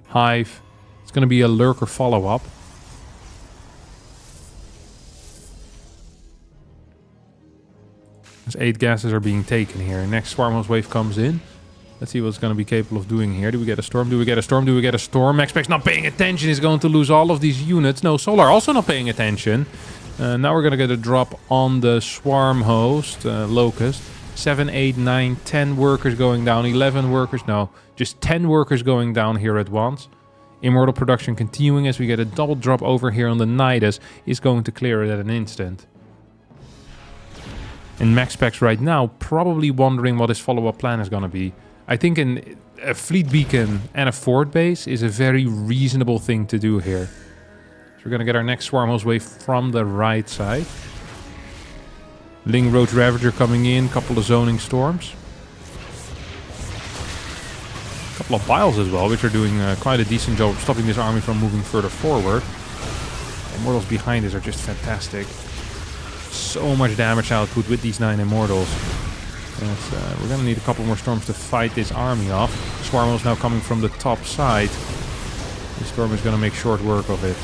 Hive. It's going to be a Lurker follow-up. There's 8 gases are being taken here. Next Swarmhouse wave comes in. Let's see what's going to be capable of doing here. Do we get a Storm? Do we get a Storm? Do we get a Storm? MaxSpec's not paying attention. He's going to lose all of these units. No, Solar also not paying attention. Now we're going to get a drop on the Swarm host, Locust. 7, 8, 9, 10 workers going down. 11 workers. No, just 10 workers going down here at once. Immortal production continuing as we get a double drop over here on the Nidus. Is going to clear it at an instant. And MaxSpecs right now probably wondering what his follow-up plan is going to be. I think a fleet beacon and a fort base is a very reasonable thing to do here. So we're going to get our next Swarmhouse wave from the right side. Ling Roach Ravager coming in, couple of zoning storms. Couple of Biles as well, which are doing quite a decent job of stopping this army from moving further forward. Immortals behind us are just fantastic. So much damage output with these 9 Immortals. We're going to need a couple more Storms to fight this army off. Swarmos now coming from the top side. The Storm is going to make short work of it.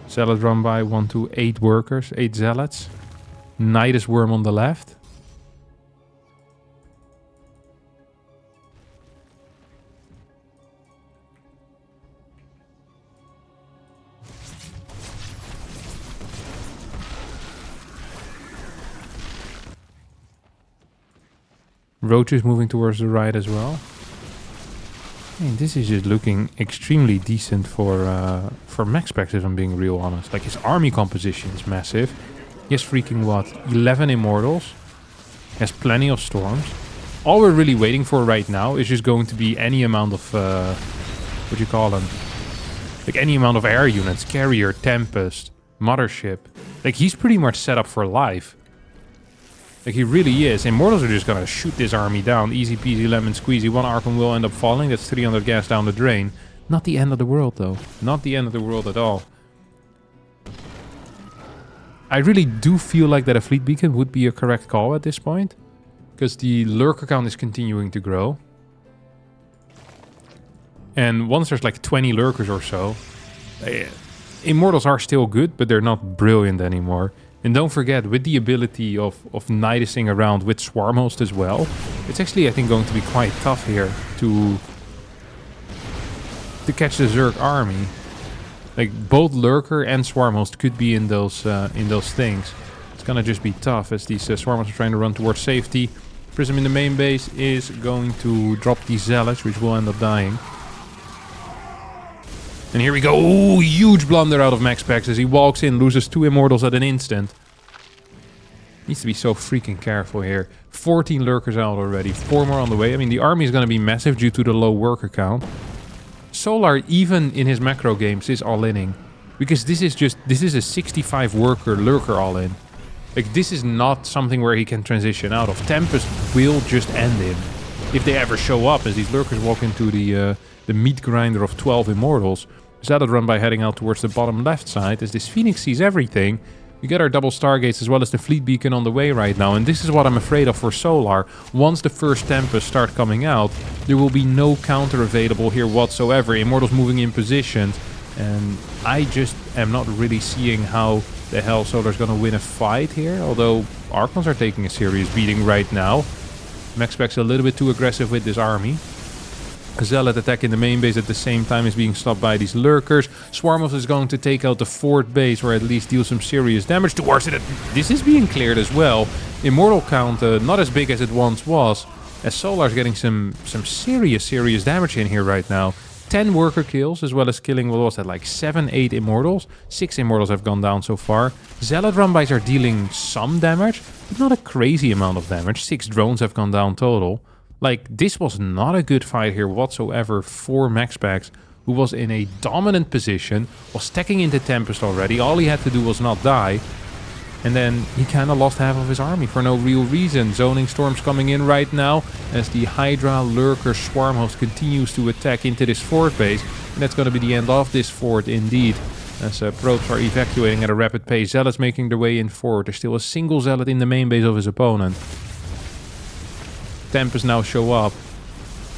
Zealot run by 1, 2, 8 workers, 8 Zealots. Nidus Worm on the left. Roach is moving towards the right as well. And this is just looking extremely decent for MaxSpecs, if I'm being real honest. Like, his army composition is massive. He has freaking, what, 11 Immortals. He has plenty of Storms. All we're really waiting for right now is just going to be any amount of, what do you call them? Like, any amount of air units. Carrier, Tempest, Mothership. Like, he's pretty much set up for life. Like, he really is. Immortals are just gonna shoot this army down. Easy peasy lemon squeezy. 1 Archon will end up falling. That's 300 gas down the drain. Not the end of the world, though. Not the end of the world at all. I really do feel like that a fleet beacon would be a correct call at this point. Because the lurker count is continuing to grow. And once there's like 20 lurkers or so, Immortals are still good, but they're not brilliant anymore. And don't forget, with the ability of Nidusing around with Swarmhost as well, it's actually, I think, going to be quite tough here to catch the Zerg army. Like, both Lurker and Swarmhost could be in those things. It's gonna just be tough as these Swarmhosts are trying to run towards safety. Prism in the main base is going to drop these Zealots, which will end up dying. And here we go. Ooh, huge blunder out of MaxSpecs as he walks in, loses 2 Immortals at an instant. Needs to be so freaking careful here. 14 Lurkers out already, 4 more on the way. I mean, the army is going to be massive due to the low worker count. Solar, even in his macro games, is all-inning. Because this is a 65 worker Lurker all-in. Like, this is not something where he can transition out of. Tempest will just end him if they ever show up, as these Lurkers walk into the meat grinder of 12 Immortals. Zealot run by heading out towards the bottom left side as this Phoenix sees everything. We get our double Stargates as well as the fleet beacon on the way right now, and this is what I'm afraid of for Solar. Once the first Tempest start coming out, there will be no counter available here whatsoever. Immortals moving in position, and I just am not really seeing how the hell Solar's gonna win a fight here, although Archons are taking a serious beating right now. Mexpec's a little bit too aggressive with this army. Zealot attack in the main base at the same time is being stopped by these lurkers. Swarmos is going to take out the fort base, or at least deal some serious damage towards it. This is being cleared as well. Immortal count not as big as it once was, as Solar's getting some serious damage in here right now. 10 worker kills, as well as killing, what was that, like 7-8 immortals? 6 immortals have gone down so far. Zealot runbys are dealing some damage, but not a crazy amount of damage. 6 drones have gone down total. Like, this was not a good fight here whatsoever for Mexpex, who was in a dominant position, was stacking into Tempest already. All he had to do was not die. And then he kind of lost half of his army for no real reason. Zoning Storms coming in right now as the Hydra Lurker Swarm host continues to attack into this fort base. And that's going to be the end of this fort indeed. As probes are evacuating at a rapid pace. Zealots making their way in forward. There's still a single Zealot in the main base of his opponent. Tempest now show up,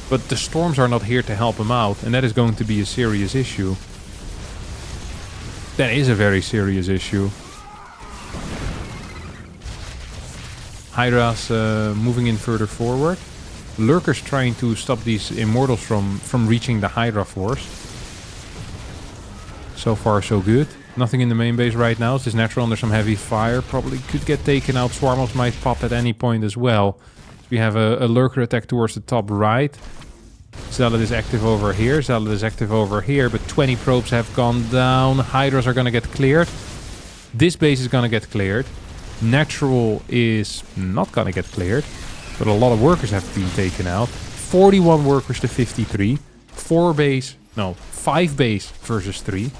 but the Storms are not here to help him out, and that is going to be a serious issue. That is a very serious issue. Hydra's moving in further forward. Lurkers trying to stop these Immortals from reaching the Hydra force. So far so good. Nothing in the main base right now. It's natural under some heavy fire. Probably could get taken out. Swarmos might pop at any point as well. We have a Lurker attack towards the top right. Zealot is active over here. Zealot is active over here. But 20 probes have gone down. Hydras are going to get cleared. This base is going to get cleared. Natural is not going to get cleared. But a lot of workers have been taken out. 41 workers to 53. 5 base versus 3.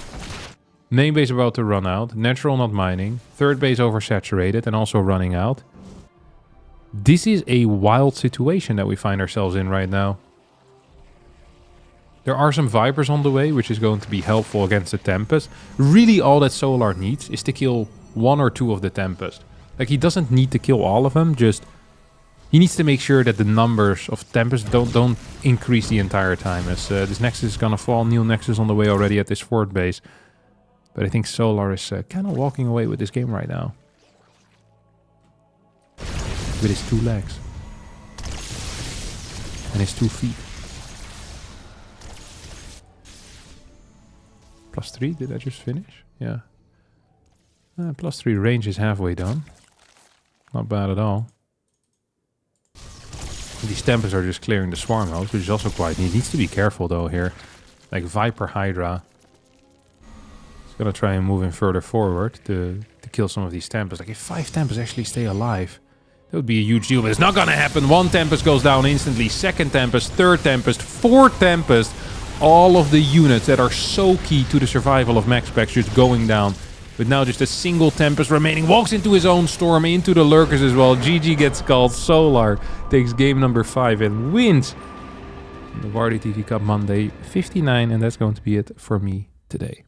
Main base about to run out. Natural not mining. Third base oversaturated and also running out. This is a wild situation that we find ourselves in right now. There are some Vipers on the way, which is going to be helpful against the Tempest. Really all that Solar needs is to kill 1 or 2 of the Tempest. Like, he doesn't need to kill all of them, just he needs to make sure that the numbers of Tempest don't increase the entire time. As this Nexus is gonna fall. Neil Nexus on the way already at this fort base. But I think Solar is kind of walking away with this game right now. With his 2 legs. And his 2 feet. +3, did I just finish? Yeah. +3 range is halfway done. Not bad at all. These Tempests are just clearing the Swarm house, which is also quite neat. Needs to be careful though here. Like Viper Hydra. He's gonna try and move in further forward to kill some of these Tempests. Like if 5 Tempests actually stay alive, that would be a huge deal, but it's not gonna happen. 1 Tempest goes down instantly, 2nd Tempest, 3rd Tempest, 4th Tempest. All of the units that are so key to the survival of Mexpex just going down. With now just a single Tempest remaining. Walks into his own storm, into the Lurkers as well. GG gets called. Solar takes game number 5 and wins the Wardy TV Cup Monday 59, and that's going to be it for me today.